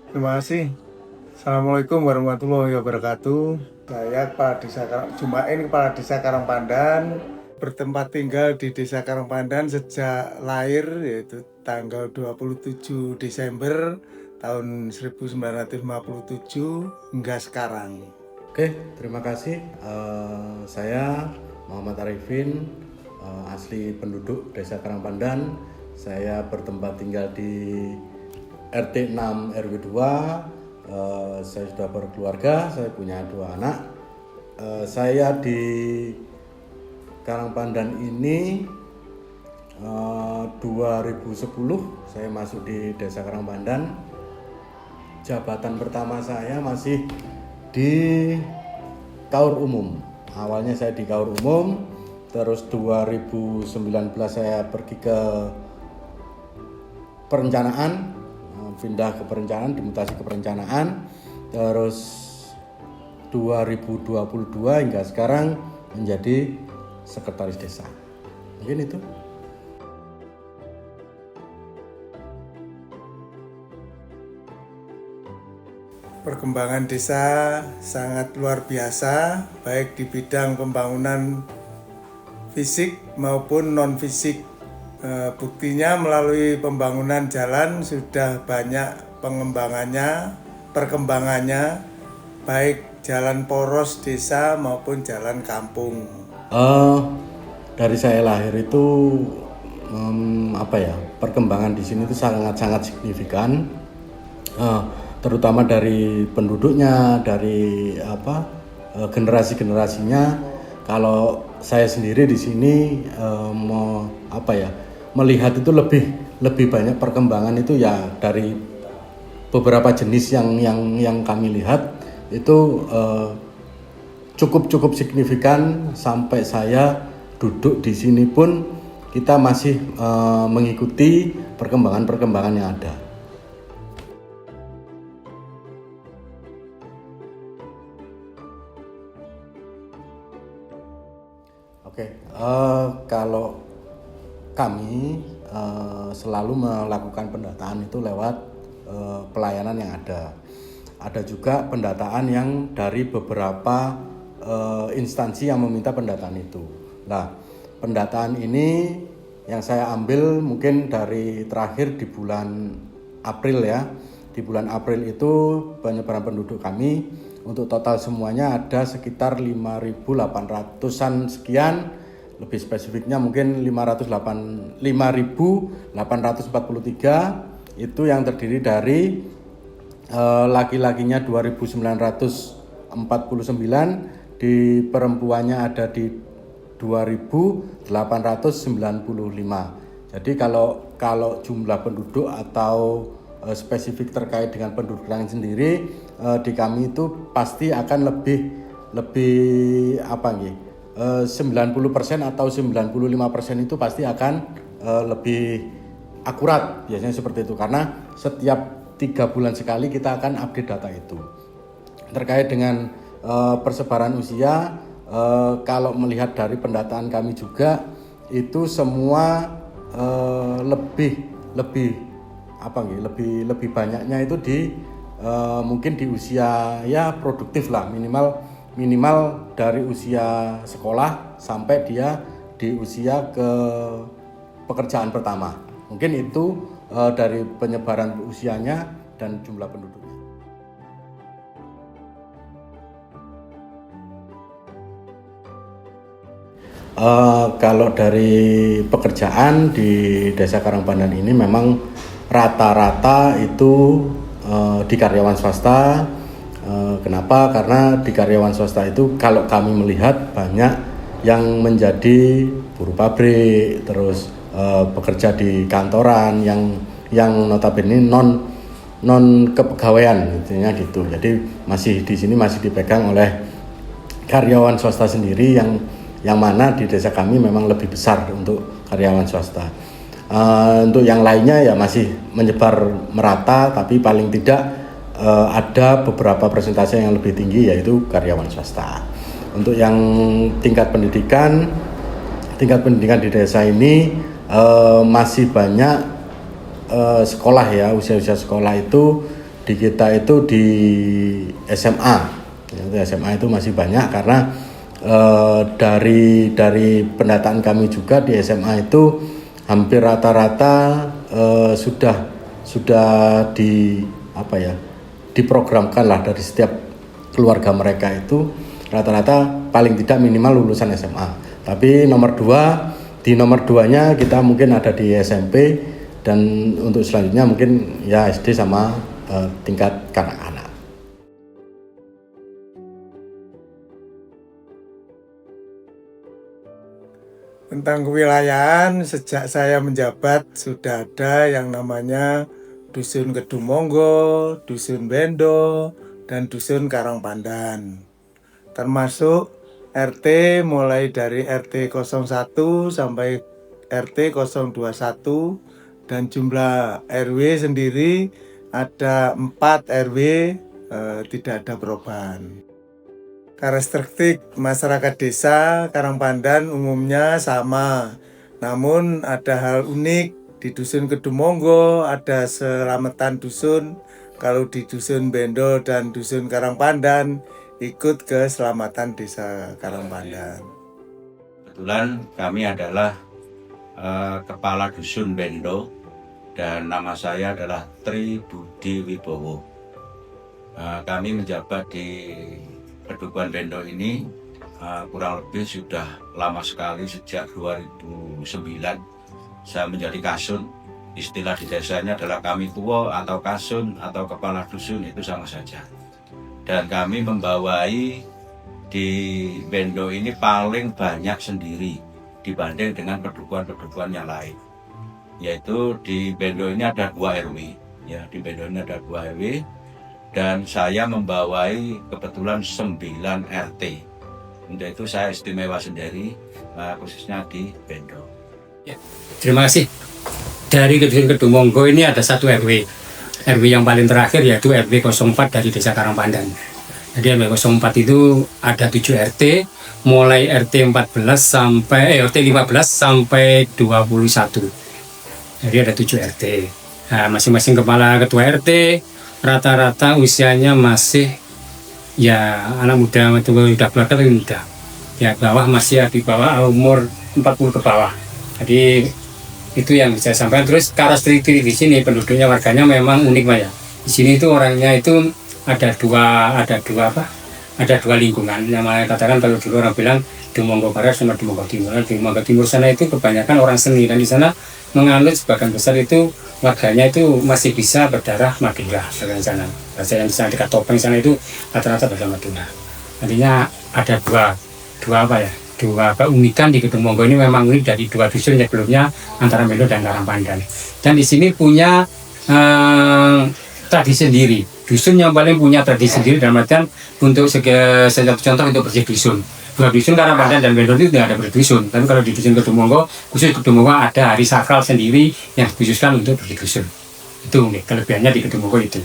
Terima kasih. Assalamualaikum warahmatullahi wabarakatuh. Saya Kepala Desa Karangpandan, bertempat tinggal di Desa Karangpandan sejak lahir, yaitu tanggal 27 Desember tahun 1957 hingga sekarang. Oke, terima kasih. Saya Muhammad Arifin, asli penduduk Desa Karangpandan. Saya bertempat tinggal di RT 6 RW 2. Saya sudah berkeluarga, saya punya 2 anak. Saya di Karangpandan ini 2010 saya masuk di Desa Karangpandan. Jabatan pertama saya masih di Kaur Umum. Awalnya saya di Kaur Umum, terus 2019 saya pergi ke perencanaan, pindah ke perencanaan, dimutasi ke perencanaan. Terus 2022 hingga sekarang menjadi sekretaris desa. Mungkin itu. Perkembangan desa sangat luar biasa, baik di bidang pembangunan fisik maupun non-fisik. Buktinya melalui pembangunan jalan sudah banyak perkembangannya, baik jalan poros desa maupun jalan kampung. Dari saya lahir itu perkembangan di sini itu sangat signifikan. Terutama dari penduduknya, dari generasi-generasinya. Kalau saya sendiri di sini melihat itu lebih banyak perkembangan itu ya dari beberapa jenis yang kami lihat itu cukup signifikan. Sampai saya duduk di sini pun kita masih mengikuti perkembangan yang ada. Kalau kami selalu melakukan pendataan itu lewat pelayanan yang ada. Ada juga pendataan yang dari beberapa instansi yang meminta pendataan itu. Nah, pendataan ini yang saya ambil mungkin dari terakhir di bulan April ya. Di bulan April itu penyebaran penduduk kami untuk total semuanya ada sekitar 5.800-an sekian. Lebih spesifiknya mungkin 5.843 itu yang terdiri dari laki-lakinya 2.949, di perempuannya ada di 2.895. Jadi kalau jumlah penduduk atau spesifik terkait dengan penduduk lain sendiri di kami itu pasti akan lebih 90% atau 95% itu pasti akan lebih akurat, biasanya seperti itu, karena setiap 3 bulan sekali kita akan update data itu. Terkait dengan persebaran usia, kalau melihat dari pendataan kami juga itu semua lebih banyaknya itu mungkin di usia ya produktif lah, minimal dari usia sekolah sampai dia di usia ke pekerjaan pertama. Mungkin itu dari penyebaran usianya dan jumlah penduduknya. Kalau dari pekerjaan di Desa Karangpandan ini memang rata-rata itu di karyawan swasta. Kenapa? Karena di karyawan swasta itu kalau kami melihat banyak yang menjadi buruh pabrik, terus bekerja di kantoran yang notabene non kepegawaian gitu. Jadi di sini masih dipegang oleh karyawan swasta sendiri yang mana di desa kami memang lebih besar untuk karyawan swasta. Untuk yang lainnya ya masih menyebar merata, tapi paling tidak ada beberapa persentase yang lebih tinggi yaitu karyawan swasta. Untuk yang tingkat pendidikan di desa ini masih banyak sekolah ya, usia sekolah itu di kita itu di SMA. Ya, SMA itu masih banyak karena dari pendataan kami juga di SMA itu hampir rata-rata sudah diprogramkan lah dari setiap keluarga mereka itu rata-rata paling tidak minimal lulusan SMA. Tapi di nomor 2-nya kita mungkin ada di SMP, dan untuk selanjutnya mungkin ya SD sama tingkat kanak-kanak. Tentang kewilayahan, sejak saya menjabat sudah ada yang namanya Dusun Kedumonggo, Dusun Bendo, dan Dusun Karangpandan. Termasuk RT mulai dari RT 01 sampai RT 021, dan jumlah RW sendiri ada 4 RW, tidak ada perubahan. Karakteristik masyarakat desa Karangpandan umumnya sama, namun ada hal unik di Dusun Kedumonggo, ada selamatan dusun. Kalau di Dusun Bendo dan Dusun Karangpandan ikut ke selamatan desa Karangpandan. Kebetulan kami adalah kepala Dusun Bendo dan nama saya adalah Tri Budi Wibowo. Kami menjabat di Kedukuhan Bendo ini kurang lebih sudah lama sekali, sejak 2009 saya menjadi kasun. Istilah di desanya adalah kami tua atau kasun atau kepala dusun, itu sama saja. Dan kami membawai di Bendo ini paling banyak sendiri dibanding dengan kedukuhan-kedukuhan yang lain. Yaitu di Bendo ini ada 2 RW, ya, di Bendo ini ada 2 RW. Dan saya membawai kebetulan 9 RT. Untuk itu saya istimewa sendiri, khususnya di Bendo. Ya, terima kasih. Dari Dusun Kedumonggo ini ada 1 RW. RW yang paling terakhir yaitu RW 04 dari Desa Karangpandan. Jadi RW 04 itu ada 7 RT, mulai RT 15 sampai 21. Jadi ada 7 RT. Nah, masing-masing kepala ketua RT rata-rata usianya masih ya anak muda, itu udah keluarga tapi muda. Ya bawah masih di bawah umur 40 ke bawah. Jadi itu yang bisa saya sampaikan. Terus karakteristik di sini penduduknya, warganya memang unik Pak ya. Di sini itu orangnya itu ada dua lingkungan. Yang katakan kalau dulu orang bilang Dumonggo Barat sama Dumonggo Timur. Di Dumonggo Timur sana itu kebanyakan orang seni, dan di sana menganut sebagian besar itu warganya itu masih bisa berdarah Madura bagian sana. Bahasa yang di sana dekat Topeng sana itu rata-rata bahasa Madura. Artinya ada dua keunikan di Kedumonggo ini, memang unik dari 2 dusun sebelumnya antara Bendo dan Karangpandan. Dan di sini punya tradisi sendiri. Dusun yang paling punya tradisi sendiri dalam artian untuk contoh untuk bersih dusun. 2 dusun Karangpandan dan Bendo itu tidak ada berdusun. Tapi kalau di Dusun Kedumonggo, khusus Kedumonggo ada hari sakral sendiri yang dikhususkan untuk bersih dusun. Itu unik, kelebihannya di Kedumonggo itu.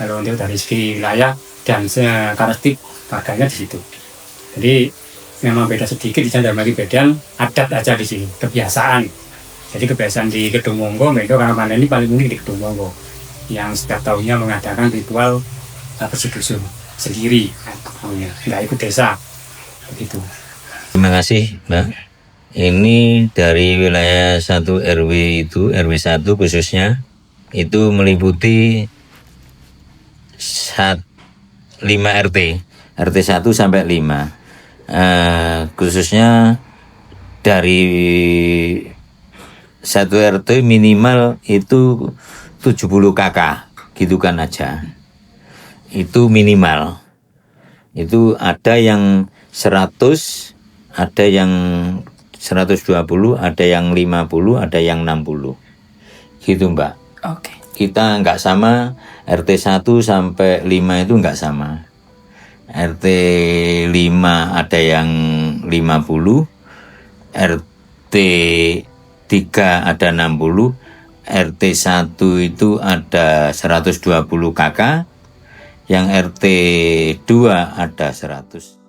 Kalau untuk dari segi wilayah dan karakteristik warganya di situ. Jadi memang beda sedikit di sana, dalam lagi bedaan adat aja di sini, kebiasaan. Jadi kebiasaan di Kedumonggo, Bendo, Karangpandan ini paling unik di Kedumonggo, yang setiap tahunnya mengadakan ritual bersih dusun sendiri, nggak ikut desa. Begitu. Terima kasih Mbak. Ini dari wilayah 1 RW itu, RW 1 khususnya, itu meliputi 5 RT, RT 1 sampai 5. Khususnya dari 1 RT minimal itu 70 kakak, gitu kan aja. Itu minimal. Itu ada yang 100, ada yang 120, ada yang 50, ada yang 60. Gitu Mbak. Oke. Kita nggak sama, RT 1 sampai 5 itu nggak sama. RT 5 ada yang 50, RT 3 ada 60, RT 1 itu ada 120 kakak, yang RT 2 ada 100.